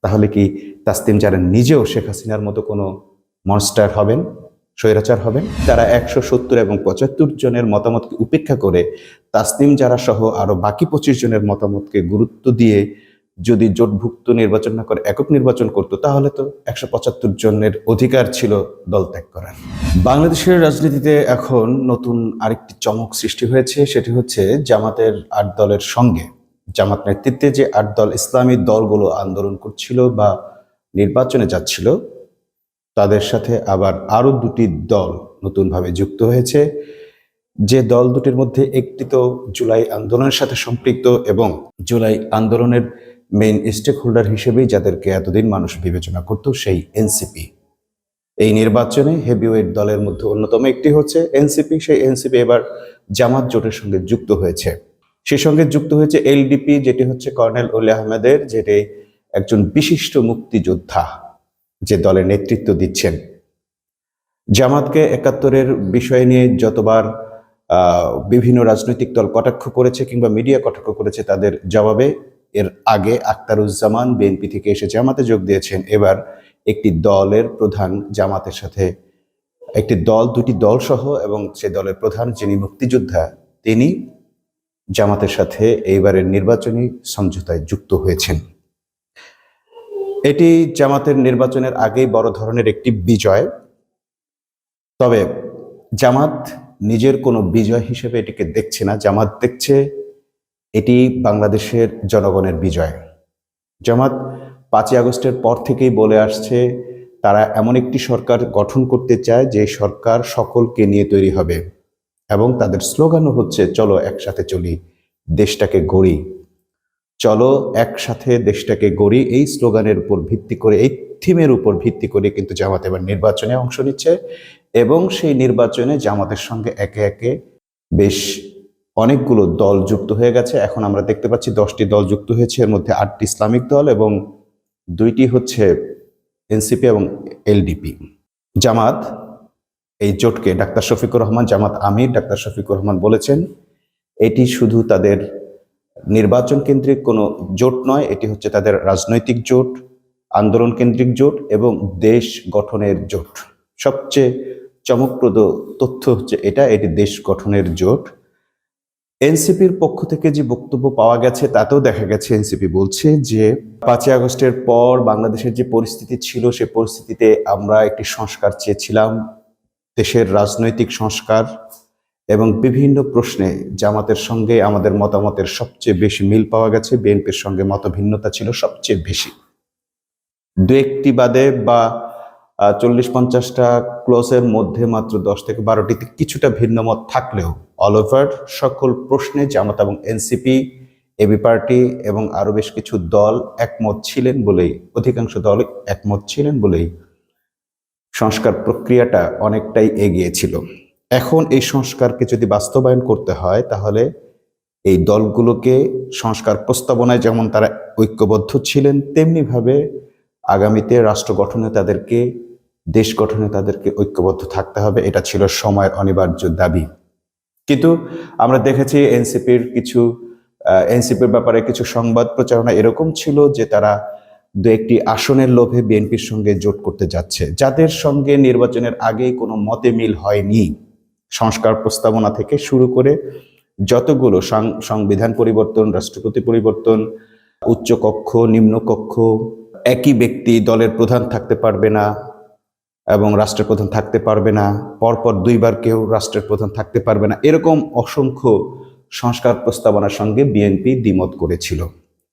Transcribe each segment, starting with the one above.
তাহলে কি তাসনিম জারা নিজেও শেখ হাসিনার মতো কোনো মনস্টার হবেন, স্বৈরাচার হবেন? তারা 170 এবং 75 জনের মতামতকে উপেক্ষা করে তাসনিম জারা সহ আরো বাকি 25 জনের মতামতকে গুরুত্ব দিয়ে যদি জোটভুক্ত নির্বাচন না করে একক নির্বাচন করত, তাহলে তো 175 জনের অধিকার ছিল দল ত্যাগ করার। বাংলাদেশের রাজনীতিতে এখন নতুন আরেকটি চমক সৃষ্টি হয়েছে, সেটি হচ্ছে জামাতের 8 দলের সঙ্গে জামাত নেতৃত্বে যে 8 দল ইসলামী দলগুলো আন্দোলন করছিল বা নির্বাচনে যাচ্ছিল, তাদের সাথে আবার আরো 2টি দল নতুনভাবে যুক্ত হয়েছে। যে দল দুটির মধ্যে একটি তো জুলাই আন্দোলনের সাথে সম্পৃক্ত এবং জুলাই আন্দোলনের মেইন স্টেক হোল্ডার হিসেবেই যাদেরকে এতদিন মানুষ বিবেচনা করত, সেই এনসিপি। এই নির্বাচনে হেভিওয়েট দলের মধ্যে অন্যতম একটি হচ্ছে এনসিপি। সেই এনসিপি এবার জামাত জোটের সঙ্গে যুক্ত হয়েছে। সেই সঙ্গে যুক্ত হয়েছে এলডিপি, যেটি হচ্ছে কর্নেল ওলি আহমেদের, যেটি একজন বিশিষ্ট মুক্তিযোদ্ধা যে দলের নেতৃত্ব দিচ্ছেন। জামাতকে 71-এর বিষয় নিয়ে যতবার বিভিন্ন রাজনৈতিক দল কটাক্ষ করেছে কিংবা মিডিয়া কটাক্ষ করেছে, তাদের জবাবে এর আগে আখতারুজ্জামান বিএনপি থেকে এসে জামাতে যোগ দিয়েছেন। এবার একটি দলের প্রধান জামাতের সাথে, একটি দল, 2টি দল সহ, এবং সে দলের প্রধান যিনি মুক্তিযোদ্ধা, তিনি জামাতের সাথে এইবারের নির্বাচনী সমঝোতায় যুক্ত হয়েছেন। এটি জামাতের নির্বাচনের আগেই বড় ধরনের একটি বিজয়। তবে জামাত নিজের কোনো বিজয় হিসেবে এটিকে দেখছে না। জামাত দেখছে এটি বাংলাদেশের জনগণের বিজয়। জামাত 5ই আগস্টের পর থেকেই বলে আসছে তারা এমন একটি সরকার গঠন করতে চায় যে সরকার সকলকে নিয়ে তৈরি হবে, এবং তাদের স্লোগানও হচ্ছে চলো একসাথে চলি, দেশটাকে গড়ি। চলো একসাথে দেশটাকে গড়ি, এই স্লোগানের উপর ভিত্তি করে, এই থিমের উপর ভিত্তি করে কিন্তু জামাত এবার নির্বাচনে অংশ নিচ্ছে। এবং সেই নির্বাচনে জামাতের সঙ্গে একে একে বেশ অনেকগুলো দল যুক্ত হয়ে গেছে। এখন আমরা দেখতে পাচ্ছি 10টি দল যুক্ত হয়েছে, এর মধ্যে 8টি ইসলামিক দল এবং 2টি হচ্ছে এনসিপি এবং এলডিপি। জামাত এই জোটকে, ডাক্তার শফিকুর রহমান, জামাত আমির ডাক্তার শফিকুর রহমান বলেছেন এটি শুধু তাদের নির্বাচন কেন্দ্রিক কোনো জোট নয়, এটি হচ্ছে তাদের রাজনৈতিক জোট, আন্দোলন কেন্দ্রিক জোট এবং দেশ গঠনের জোট। সবচেয়ে চমকপ্রদ তথ্য হচ্ছে এটি দেশ গঠনের জোট। এনসিপির পক্ষ থেকে যে বক্তব্য পাওয়া গেছে তাতেও দেখা গেছে এনসিপি বলছে যে 5ই আগস্টের পর বাংলাদেশের যে পরিস্থিতি ছিল, সে পরিস্থিতিতে আমরা একটি সংস্কার চেয়েছিলাম, দেশের রাজনৈতিক সংস্কার, এবং বিভিন্ন প্রশ্নে জামাতের সঙ্গে আমাদের মতামতের সবচেয়ে বেশি মিল পাওয়া গেছে। বিএনপির সঙ্গে মতভিন্নতা ছিল সবচেয়ে বেশি। 2-1টি বাদে বা 40-50টা ক্লোজের মধ্যে মাত্র 10 থেকে 12টিতে কিছুটা ভিন্ন মত থাকলেও অল ওভার সকল প্রশ্নে জামাত এবং এনসিপি, এবি পার্টি এবং আরো বেশ কিছু দল একমত ছিলেন বলেই, অধিকাংশ দল একমত ছিলেন বলেই সংস্কার প্রক্রিয়াটা অনেকটাই এগিয়েছিল। এখন এই সংস্কারকে যদি বাস্তবায়ন করতে হয়, তাহলে এই দলগুলোকে সংস্কার প্রস্তাবনায় যেমন তারা ঐক্যবদ্ধ ছিলেন, তেমনিভাবে আগামীতে রাষ্ট্র গঠনে তাদেরকে, দেশ গঠনে তাদেরকে ঐক্যবদ্ধ থাকতে হবে। এটা ছিল সময়ের অনিবার্য দাবি। কিন্তু আমরা দেখেছি এনসিপির ব্যাপারে কিছু সংবাদ প্রচারণা এরকম ছিল যে তারা 2-1টি আসনের লোভে বিএনপির সঙ্গে জোট করতে যাচ্ছে, যাদের সঙ্গে নির্বাচনের আগেই কোনো মতে মিল হয়নি। সংস্কার প্রস্তাবনা থেকে শুরু করে যতগুলো সংবিধান পরিবর্তন, রাষ্ট্রপতি পরিবর্তন, উচ্চ কক্ষ, নিম্ন কক্ষ, একই ব্যক্তি দলের প্রধান থাকতে পারবে না এবং রাষ্ট্রের প্রধান থাকতে পারবে না, পরপর 2বার কেউ রাষ্ট্রের প্রধান থাকতে পারবে না, এরকম অসংখ্য সংস্কার প্রস্তাবনার সঙ্গে বিএনপি দ্বিমত করেছিল।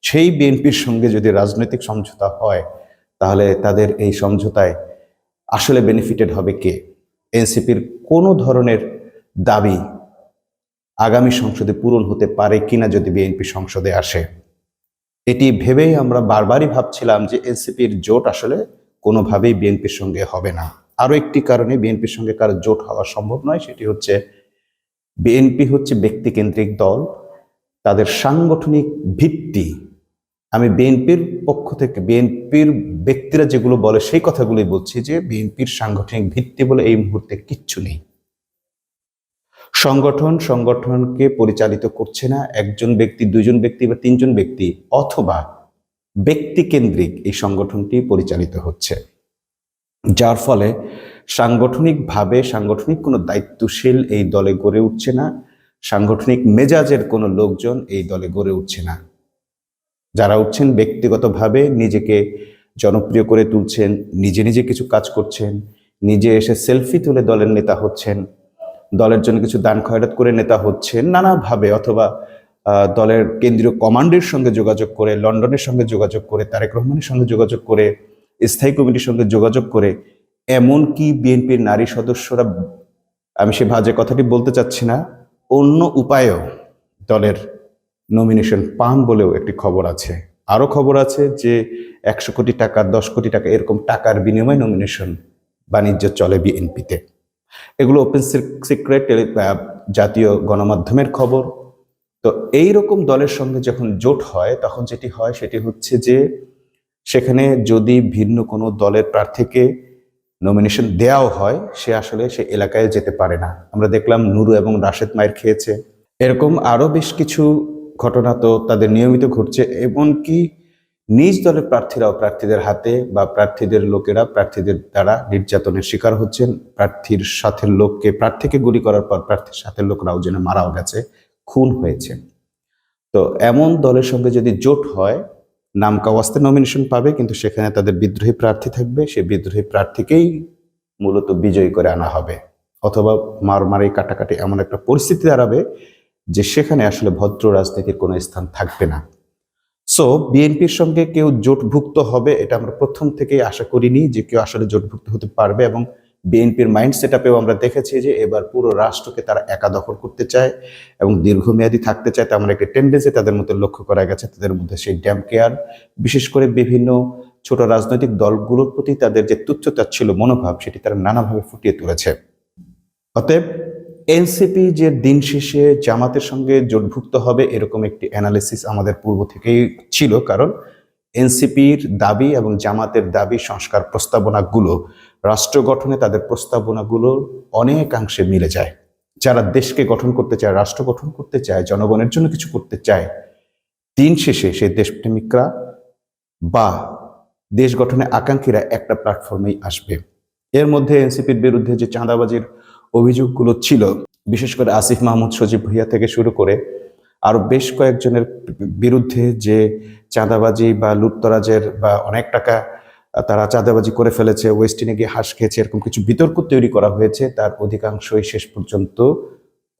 সেই বিএনপির সঙ্গে যদি রাজনৈতিক সমঝোতা হয়, তাহলে তাদের এই সমঝোতায় আসলে বেনিফিটেড হবে কে? এনসিপির কোনো ধরনের দাবি আগামী সংসদে পূরণ হতে পারে কিনা যদি বিএনপি সংসদে আসে? এটি ভেবেই আমরা বারবারই ভাবছিলাম যে এনসিপির জোট আসলে কোনোভাবেই বিএনপির সঙ্গে হবে না। আরো একটি কারণে বিএনপির সঙ্গে কারো জোট হওয়া সম্ভব নয়, সেটি হচ্ছে বিএনপি হচ্ছে ব্যক্তিকেন্দ্রিক দল, তাদের সাংগঠনিক ভিত্তি, আমি বিএনপির পক্ষ থেকে বিএনপির ব্যক্তিরা যেগুলো বলে সেই কথাগুলোই বলছি, যে বিএনপির সাংগঠনিক ভিত্তি বলে এই মুহূর্তে কিচ্ছু নেই। সংগঠনকে পরিচালিত করছে না একজন ব্যক্তি, 2জন ব্যক্তি বা 3জন ব্যক্তি, অথবা ব্যক্তিকেন্দ্রিক এই সংগঠনটি পরিচালিত হচ্ছে, যার ফলে সাংগঠনিকভাবে সাংগঠনিক কোনো দায়িত্বশীল এই দলে গড়ে উঠছে না, সাংগঠনিক মেজাজের কোনো লোকজন এই দলে গড়ে উঠছে না। যারা উঠছেন ব্যক্তিগতভাবে নিজেকে জনপ্রিয় করে তুলছেন, নিজে নিজে কিছু কাজ করছেন, নিজে এসে সেলফি তুলে দলের নেতা হচ্ছেন, দলের জন্য কিছু দান খয়রাত করে নেতা হচ্ছেন নানাভাবে, অথবা দলের কেন্দ্রীয় কমান্ডের সঙ্গে যোগাযোগ করে, লন্ডনের সঙ্গে যোগাযোগ করে, তারেক রহমানের সঙ্গে যোগাযোগ করে, স্থায়ী কমিটির সঙ্গে যোগাযোগ করে, এমনকি বিএনপির নারী সদস্যরা, আমি সে বাজে কথাটি বলতে চাচ্ছি না, অন্য উপায়েও দলের নমিনেশন পান বলেও একটি খবর আছে। আরও খবর আছে যে 100 কোটি টাকা, 10 কোটি টাকা এরকম টাকার বিনিময়ে নমিনেশন বাণিজ্য চলে বিএনপিতে। এগুলো ওপেন সিক্রেট, জাতীয় গণমাধ্যমের খবর। তো এই রকম দলের সঙ্গে যখন জোট হয় তখন যেটি হয় সেটি হচ্ছে যে সেখানে যদি ভিন্ন কোনো দলের প্রার্থীকে নমিনেশন দেওয়াও হয়, সে আসলে সে এলাকায় যেতে পারে না। আমরা দেখলাম নুরু এবং রাশেদ মায়ের খেয়েছে, এরকম আরো বেশ কিছু ঘটনা তো তাদের নিয়মিত ঘটছে। এমনকি নিজ দলের প্রার্থীরাও প্রার্থীদের হাতে বা প্রার্থীদের লোকেরা প্রার্থীদের দ্বারা নির্যাতনের শিকার হচ্ছেন। প্রার্থীর সাথে লোককে, প্রার্থীকে গুলি করার পর প্রার্থীর সাথে লোকরাও যেন মারাও গেছে, খুন হয়েছে। তো এমন দলের সঙ্গে যদি জোট হয়, নাম কাওয়াস্তে নমিনেশন পাবে, কিন্তু সেখানে তাদের বিদ্রোহী প্রার্থী থাকবে, সেই বিদ্রোহী প্রার্থীকেই মূলত বিজয়ী করে আনা হবে, অথবা মারামারি কাটাকাটি এমন একটা পরিস্থিতি দাঁড়াবে যে সেখানে আসলে ভদ্র রাজনীতির কোনো স্থান থাকবে না। সো বিএনপির সঙ্গে কেউ জোটভুক্ত হবে এটা আমরা প্রথম থেকেই আশা করিনি যে কেউ আসলে জোটভুক্ত হতে পারবে, এবং বিএনপির মাইন্ড সেটআপেও আমরা দেখেছি যে এবার পুরো রাষ্ট্রকে তারা একা দখল করতে চায় এবং দীর্ঘমেয়াদী থাকতে চায়। তেমন একটা টেন্ডেন্সি তাদের মধ্যে লক্ষ্য করা গেছে। তাদের মধ্যে সেই ড্যাম কেয়ার, বিশেষ করে বিভিন্ন ছোট রাজনৈতিক দলগুলোর প্রতি তাদের যে তুচ্ছ-তাচ্ছিল্য মনোভাব, সেটি তারা নানাভাবে ফুটিয়ে তুলেছে। অতএব এনসিপি যে দিন শেষে জামাতের সঙ্গে জোটভুক্ত হবে এরকম একটি অ্যানালিসিস আমাদের পূর্ব থেকেই ছিল, কারণ এনসিপির দাবি এবং জামাতের দাবি, সংস্কার প্রস্তাবনাগুলো, রাষ্ট্র গঠনে তাদের প্রস্তাবনাগুলো অনেকাংশে মিলে যায়। যারা দেশকে গঠন করতে চায়, রাষ্ট্র গঠন করতে চায়, জনগণের জন্য কিছু করতে চায়, দিন শেষে সেই দেশপ্রেমিকরা বা দেশ গঠনে আকাঙ্ক্ষীরা একটা প্ল্যাটফর্মেই আসবে। এর মধ্যে এনসিপির বিরুদ্ধে যে চাঁদাবাজির অভিযোগগুলো ছিল, বিশেষ করে আসিফ মাহমুদ সজীব ভুইয়া থেকে শুরু করে আরো বেশ কয়েকজনের বিরুদ্ধে যে চাঁদাবাজি বা লুটতরাজের বা অনেক টাকা তারা চাঁদাবাজি করে ফেলেছে, ওয়েস্টিনে গিয়ে হাঁস খেয়েছে, এরকম কিছু বিতর্ক তৈরি করা হয়েছে, তার অধিকাংশই শেষ পর্যন্ত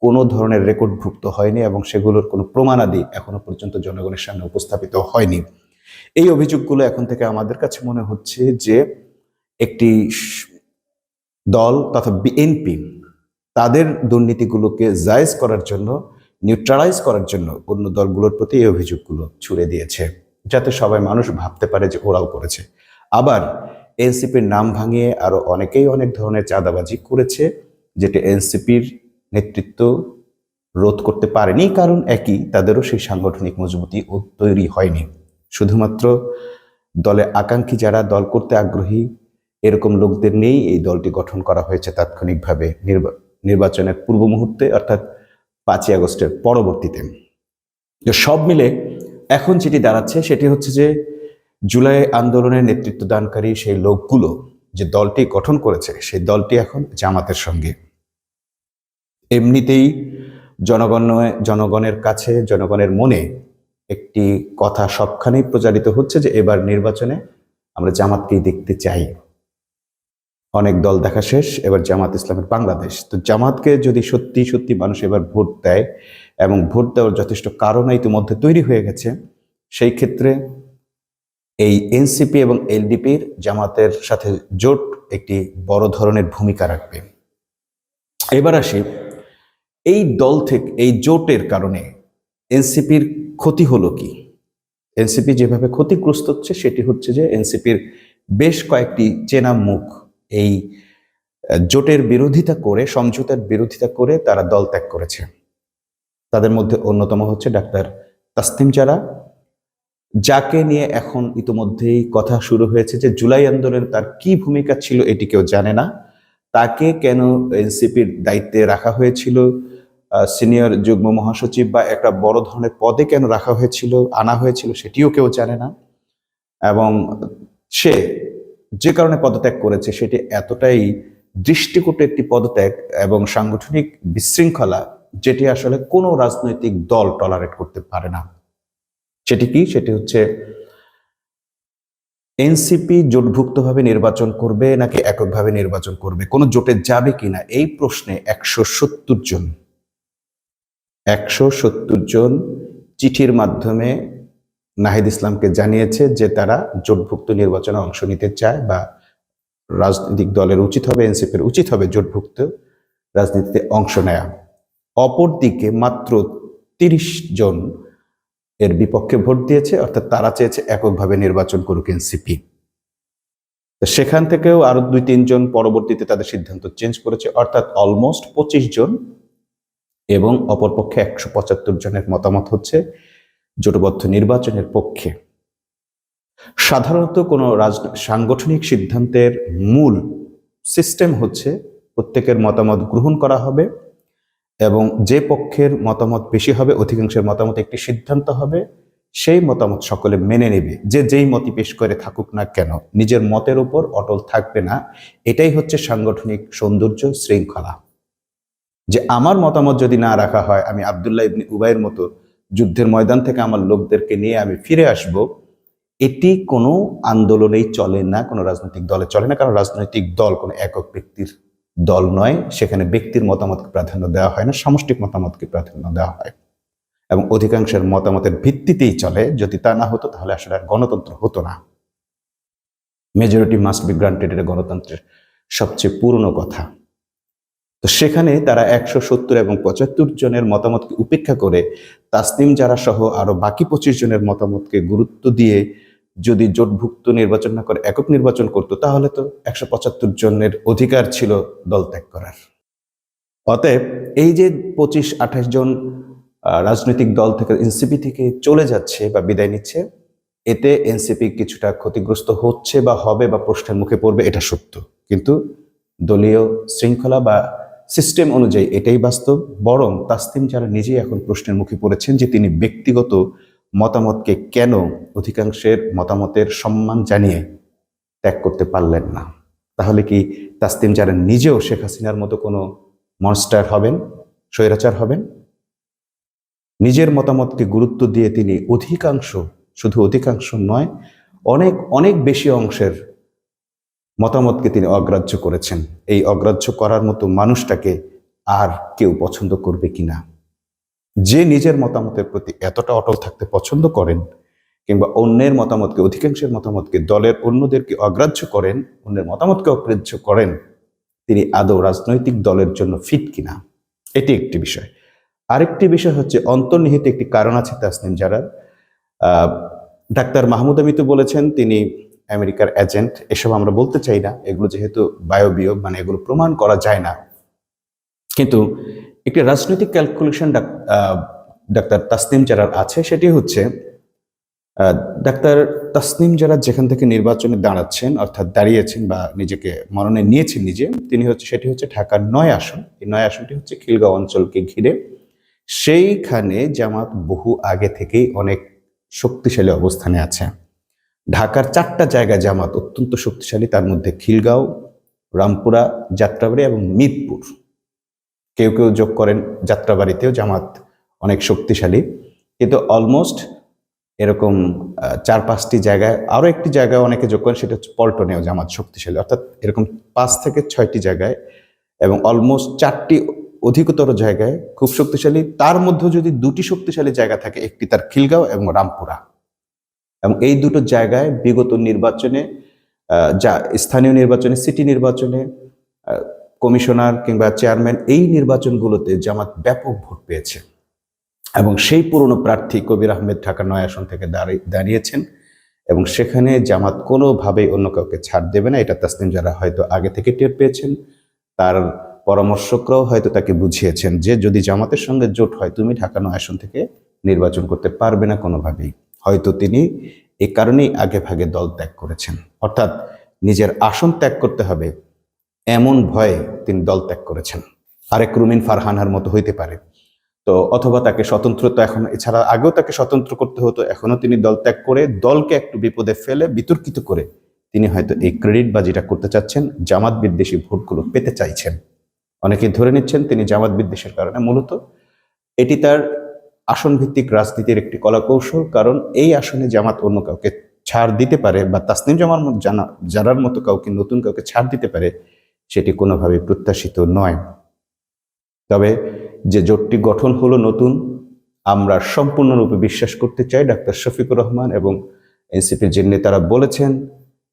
কোনো ধরনের রেকর্ডভুক্ত হয়নি এবং সেগুলোর কোনো প্রমাণাদি এখনো পর্যন্ত জনগণের সামনে উপস্থাপিত হয়নি। এই অভিযোগগুলো এখন থেকে আমাদের কাছে মনে হচ্ছে যে একটি দল তথা বিএনপি তাদের দুর্নীতিগুলোকে জায়েজ করার জন্য, নিউট্রালাইজ করার জন্য অন্য দলগুলোর প্রতি এই অভিযোগগুলো ছুড়ে দিয়েছে, যাতে সবাই মানুষ ভাবতে পারে যে ওরাও করেছে। আবার এনসিপির নাম ভাঙিয়ে আরো অনেকেই অনেক ধরনের চাঁদাবাজি করেছে, যেটা এনসিপির নেতৃত্ব রোধ করতে পারেনি, কারণ একই, তাদেরও সেই সাংগঠনিক মজবুতি তৈরি হয়নি। শুধুমাত্র দলে আকাঙ্ক্ষী যারা, দল করতে আগ্রহী এরকম লোকদের নিয়েই এই দলটি গঠন করা হয়েছে তাৎক্ষণিকভাবে নির্বাচনের পূর্ব মুহূর্তে, অর্থাৎ 5ই আগস্টের পরবর্তীতে। সব মিলে এখন যেটি দাঁড়াচ্ছে সেটি হচ্ছে যে জুলাই আন্দোলনের নেতৃত্ব দানকারী সেই লোকগুলো যে দলটি গঠন করেছে, সেই দলটি এখন জামাতের সঙ্গে। এমনিতেই জনগণের কাছে, জনগণের মনে একটি কথা সবখানেই প্রচারিত হচ্ছে যে এবার নির্বাচনে আমরা জামাতকেই দেখতে চাই। অনেক দল দেখা শেষ, এবার জামাত ইসলামের বাংলাদেশ। তো জামাতকে যদি সত্যি সত্যি মানুষ এবার ভোট দেয়, এবং ভোট দেওয়ার যথেষ্ট কারণ ইতিমধ্যে তৈরি হয়ে গেছে, সেই ক্ষেত্রে এই এনসিপি এবং এলডিপির জামাতের সাথে জোট একটি বড় ধরনের ভূমিকা রাখবে। এবার আসি, এই দল থেকে, এই জোটের কারণে এনসিপির ক্ষতি হলো কি? এনসিপি যেভাবে ক্ষতিগ্রস্ত হচ্ছে সেটি হচ্ছে যে এনসিপির বেশ কয়েকটি চেনা মুখ এই জোটের বিরোধিতা করে, সমঝোতার বিরোধিতা করে তারা দল ত্যাগ করেছে। তাদের মধ্যে অন্যতম হচ্ছে ডাক্তার তাসনিম জারা, যাকে নিয়ে এখন ইতিমধ্যেই কথা শুরু হয়েছে যে জুলাই আন্দোলনে তার কি ভূমিকা ছিল এটি কেউ জানে না। তাকে কেন এনসিপির দায়িত্বে রাখা হয়েছিল, সিনিয়র যুগ্ম মহাসচিব বা একটা বড় ধরনের পদে কেন রাখা হয়েছিল, আনা হয়েছিল, সেটিও কেউ জানে না। এবং সে যে কারণে পদত্যাগ করেছে সেটি এতটাই দৃষ্টিকটু একটি পদত্যাগ এবং সাংগঠনিক বিশৃঙ্খলা, যেটি আসলে কোনো রাজনৈতিক দল টলারেট করতে পারে না। সেটি কি? সেটি হচ্ছে এনসিপি জোটভুক্তভাবে নির্বাচন করবে নাকি এককভাবে নির্বাচন করবে, কোনো জোটে যাবে কিনা, এই প্রশ্নে 170 জন চিঠির মাধ্যমে নাহিদ ইসলামকে জানিয়েছে যে তারা জোটভুক্ত নির্বাচনে অংশ নিতে চায়, বা রাজনৈতিক দলের উচিত হবে, এনসিপির উচিত হবে জোটভুক্ত রাজনীতিতে অংশ নেয়া। অপরদিকে মাত্র 30 জন এর বিপক্ষে ভোট দিয়েছে, অর্থাৎ তারা চেয়েছে এককভাবে নির্বাচন করুক এনসিপি। তো সেখান থেকেও আরো 2-3 জন পরবর্তীতে তাদের সিদ্ধান্ত চেঞ্জ করেছে, অর্থাৎ অলমোস্ট 25 জন, এবং অপরপক্ষে 175 জনের মতামত হচ্ছে জোটবদ্ধ নির্বাচনের পক্ষে। সাধারণত কোনো সাংগঠনিক সিদ্ধান্তের মূল সিস্টেম হচ্ছে প্রত্যেকের মতামত গ্রহণ করা হবে এবং যে পক্ষের মতামত বেশি হবে, অধিকাংশের মতামত একটি সিদ্ধান্ত হবে, সেই মতামত সকলে মেনে নেবে। যে যেই মতই পেশ করে থাকুক না কেন, নিজের মতের উপর অটল থাকবে না। এটাই হচ্ছে সাংগঠনিক সৌন্দর্য, শৃঙ্খলা। যে আমার মতামত যদি না রাখা হয়, আমি আব্দুল্লাহ ইবনে উবাইয়ের মতো যুদ্ধের ময়দান থেকে আমার লোকদেরকে নিয়ে আমি ফিরে আসব, এটি কোনো আন্দোলনেই চলে না, কোনো রাজনৈতিক দলে চলে না। কারণ রাজনৈতিক দল কোনো একক ব্যক্তির দল নয়, সেখানে ব্যক্তির মতামতকে প্রাধান্য দেওয়া হয় না, সামষ্টিক মতামতকে প্রাধান্য দেওয়া হয় এবং অধিকাংশের মতামতের ভিত্তিতেই চলে। যদি তা না হতো তাহলে আসলে আর গণতন্ত্র হতো না। মেজরিটি মাস্ট বি গ্রান্টেড, এটা গণতন্ত্রের সবচেয়ে পুরনো কথা। তো সেখানে তারা 170 এবং 75 জনের মতামতকে উপেক্ষা করে তাসনিম জারা সহ আরো বাকি 25 জনের মতামতকে গুরুত্ব দিয়ে যদি জোটভুক্ত নির্বাচন না করে একক নির্বাচন করত, তাহলে তো 175 জনের অধিকার ছিল দল ত্যাগ করার। অতএব এই যে 25-28 জন রাজনৈতিক দল থেকে, এনসিপি থেকে চলে যাচ্ছে বা বিদায় নিচ্ছে, এতে এনসিপি কিছুটা ক্ষতিগ্রস্ত হচ্ছে বা হবে বা প্রশ্নের মুখে পড়বে, এটা সত্য। কিন্তু দলীয় শৃঙ্খলা বা সিস্টেম অনুযায়ী এটাই বাস্তব। বরং তাসনিম জারা নিজেই এখন প্রশ্নের মুখে পড়েছেন যে তিনি ব্যক্তিগত মতামতকে কেন অধিকাংশের মতামতের সম্মান জানিয়ে ত্যাগ করতে পারলেন না। তাহলে কি তাসনিম জারা নিজেও শেখ হাসিনার মতো কোনো মনস্টার হবেন, স্বৈরাচার হবেন? নিজের মতামতকে গুরুত্ব দিয়ে তিনি অধিকাংশ, শুধু অধিকাংশ নয়, অনেক অনেক বেশি অংশের মতামতকে তিনি অগ্রাহ্য করেছেন। এই অগ্রাহ্য করার মতো মানুষটাকে আর কেউ পছন্দ করবে কিনা? যে নিজের মতামতের প্রতি এতটা অটল থাকতে পছন্দ করেন, কিংবা অন্যের মতামতকে, অধিকাংশের মতামতকে, দলের অন্যদেরকে অগ্রাহ্য করেন, অন্যের মতামতকে অগ্রাহ্য করেন, তিনি আদৌ রাজনৈতিক দলের জন্য ফিট কিনা, এটি একটি বিষয়। আরেকটি বিষয় হচ্ছে অন্তর্নিহিত একটি কারণ আছে তাসনিম জারার। ডাক্তার মাহমুদ আমিতু বলেছেন তিনি আমেরিকার এজেন্ট। এসব আমরা বলতে চাই না, এগুলো যেহেতু বায়বীয়, মানে এগুলো প্রমাণ করা যায় না। কিন্তু একটি রাজনৈতিক ক্যালকুলেশন ডাক্তার তাসনিম জারার আছে, সেটি হচ্ছে ডাক্তার তাসনিম জারা যেখান থেকে নির্বাচনে দাঁড়াচ্ছেন, অর্থাৎ দাঁড়িয়েছেন বা নিজেকে মনোনয়ন নিয়েছেন নিজে, সেটি হচ্ছে ঢাকার 9 আসন। এই 9 আসনটি হচ্ছে খিলগাঁও অঞ্চলকে ঘিরে। সেইখানে জামাত বহু আগে থেকেই অনেক শক্তিশালী অবস্থানে আছে। ঢাকার 4টা জায়গায় জামাত অত্যন্ত শক্তিশালী, তার মধ্যে খিলগাঁও, রামপুরা, যাত্রাবাড়ি এবং মিরপুর। কেউ কেউ যোগ করেন যাত্রাবাড়িতেও জামাত অনেক শক্তিশালী। কিন্তু অলমোস্ট এরকম 4-5টি জায়গায়, আরো একটি জায়গায় অনেকে যোগ করেন, সেটা হচ্ছে পল্টনেও জামাত শক্তিশালী। অর্থাৎ এরকম 5 থেকে 6টি জায়গায় এবং অলমোস্ট 4টি অধিকতর জায়গায় খুব শক্তিশালী। তার মধ্যে যদি 2টি শক্তিশালী জায়গা থাকে, একটি তার খিলগাঁও এবং রামপুরা, এবং এই দুটো জায়গায় বিগত নির্বাচনে, যা স্থানীয় নির্বাচনে, সিটি নির্বাচনে, কমিশনার কিংবা চেয়ারম্যান, এই নির্বাচনগুলোতে জামাত ব্যাপক ভোট পেয়েছে এবং সেই পুরনো প্রার্থী কবির আহমেদ ঢাকা 9 আসন থেকে দাঁড়িয়েছেন এবং সেখানে জামাত কোনোভাবেই অন্য কাউকে ছাড় দেবে না। এটা তাসনিম জারা হয়তো আগে থেকে টের পেয়েছেন, তার পরামর্শকরাও হয়তো তাকে বুঝিয়েছেন যে যদি জামাতের সঙ্গে জোট হয়, তুমি ঢাকা 9 আসন থেকে নির্বাচন করতে পারবে না কোনোভাবেই। হয়তো তিনি এই কারণেই আগে ভাগে দল ত্যাগ করেছেন, অর্থাৎ নিজের আসন ত্যাগ করতে হবে এমন ভয়ে তিনি দল ত্যাগ করেছেন। আরেক রুমিন ফারহানার মতো হইতে পারে। তো অথবা তাকে স্বতন্ত্র, তো এখন এছাড়া আগেও তাকে স্বতন্ত্র করতে হতো, এখনো তিনি দল ত্যাগ করে দলকে একটু বিপদে ফেলে বিতর্কিত করে তিনি হয়তো এই ক্রেডিট বাজিটা করতে চাচ্ছেন, জামাত বিদ্বেষী ভোটগুলো পেতে চাইছেন। অনেকে ধরে নিচ্ছেন তিনি জামাত বিদ্বেষের কারণে, মূলত এটি তার আসন ভিত্তিক রাজনীতির একটি কলাকৌশল। কারণ এই আসনে জামাত অন্য কাউকে ছাড় দিতে পারে, বা তাসনিম জানার মতো কাউকে, নতুন কাউকে ছাড় দিতে পারে, সেটি কোনোভাবেই প্রত্যাশিত নয়। তবে যে জোটটি গঠন হলো নতুন, আমরা সম্পূর্ণরূপে বিশ্বাস করতে চাই ডাক্তার শফিকুর রহমান এবং এনসিপির যে নেতারা বলেছেন,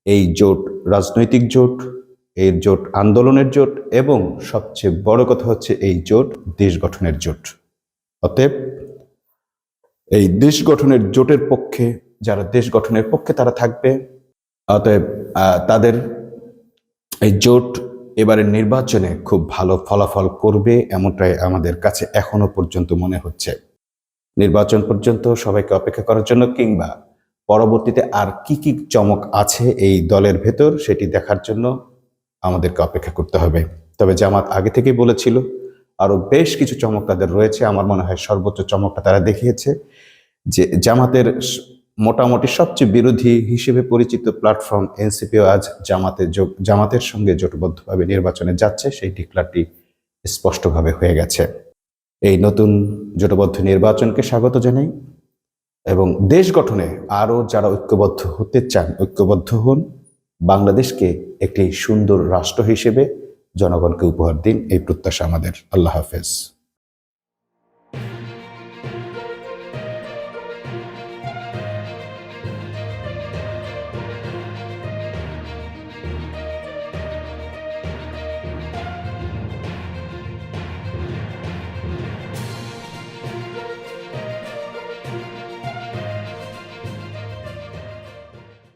এই জোট রাজনৈতিক জোট, এই জোট আন্দোলনের জোট, এবং সবচেয়ে বড় কথা হচ্ছে এই জোট দেশ গঠনের জোট। অতএব এই দেশ গঠনের জোটের পক্ষে, যারা দেশ গঠনের পক্ষে তারা থাকবে। অতএব তাদের এই জোট এবারের নির্বাচনে খুব ভালো ফলাফল করবে, এমনটাই আমাদের কাছে এখনো পর্যন্ত মনে হচ্ছে। নির্বাচন পর্যন্ত সবাইকে অপেক্ষা করার জন্য, কিংবা পরবর্তীতে আর কি কি চমক আছে এই দলের ভেতর সেটি দেখার জন্য আমাদেরকে অপেক্ষা করতে হবে। তবে জামাত আগে থেকেই বলেছিল আরো বেশ কিছু চমক তাদের রয়েছে। আমার মনে হয় সর্বোচ্চ চমকটা তারা দেখিয়েছে যে জামাতের মোটামুটি সবচেয়ে বিরোধী হিসেবে পরিচিত প্ল্যাটফর্ম এনসিপিও আজ জামাতের সঙ্গে জোটবদ্ধভাবে নির্বাচনে যাচ্ছে, সেই ডিক্লারটি স্পষ্টভাবে হয়ে গেছে। এই নতুন জোটবদ্ধ নির্বাচনকে স্বাগত জানাই, এবং দেশ গঠনে আরো যারা ঐক্যবদ্ধ হতে চান ঐক্যবদ্ধ হন, বাংলাদেশকে একটি সুন্দর রাষ্ট্র হিসেবে জনগণকে উপহার দিন, এই প্রত্যাশা আমাদের। আল্লাহ হাফেজ।